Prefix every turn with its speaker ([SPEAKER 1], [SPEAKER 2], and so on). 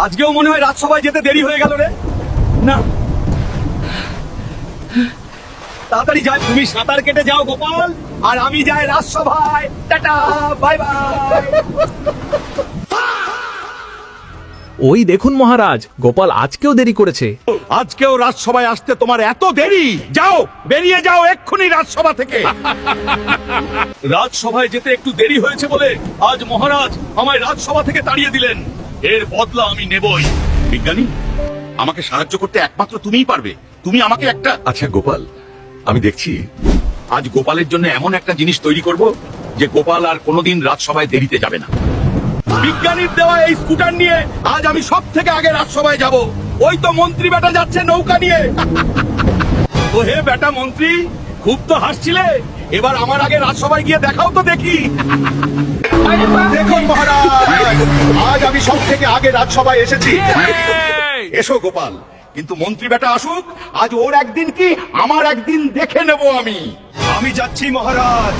[SPEAKER 1] আজকেও মনে হয় রাজসভায় যেতে দেরি হয়ে গেল রে। না, তাড়াতাড়ি যাই। তুমি সাঁতার কেটে যাও গোপাল, আর আমি যাই রাজসভায়। Tata, bye bye.
[SPEAKER 2] ওই দেখুন মহারাজ, গোপাল আজকেও দেরি করেছে।
[SPEAKER 1] আজকেও রাজসভায় আসতে তোমার এত দেরি? যাও, বেরিয়ে যাও এক্ষুনি রাজসভা থেকে। রাজসভায় যেতে একটু দেরি হয়েছে বলে আজ মহারাজ আমায় রাজসভা থেকে তাড়িয়ে দিলেন। এর বদলা আমি নেবই। বিজ্ঞানী, আমাকে সাহায্য করতে একমাত্র তুমিই পারবে। তুমি আমাকে একটা...
[SPEAKER 3] আচ্ছা গোপাল, আমি দেখছি।
[SPEAKER 1] আজ গোপালের জন্য এমন একটা জিনিস তৈরি করব যে গোপাল আর কোনোদিন রাজসভায় দেরিতে যাবে না। বিজ্ঞানীর দেওয়া এই স্কুটার নিয়ে আজ আমি সব থেকে আগে রাজসভায় যাব। ওই তো মন্ত্রী বেটা যাচ্ছে নৌকা নিয়ে। ও হে বেটা মন্ত্রী, খুব তো হাসছিলে, এবার আমার আগে রাজসভায় গিয়ে দেখাও তো দেখি। দেখুন মহারাজ, আজ আমি সব থেকে আগে রাজসভায় এসেছি। এসো গোপাল, কিন্তু মন্ত্রী বেটা আসুক, আজ ওর একদিন কি আমার একদিন দেখে নেব আমি। আমি যাচ্ছি মহারাজ।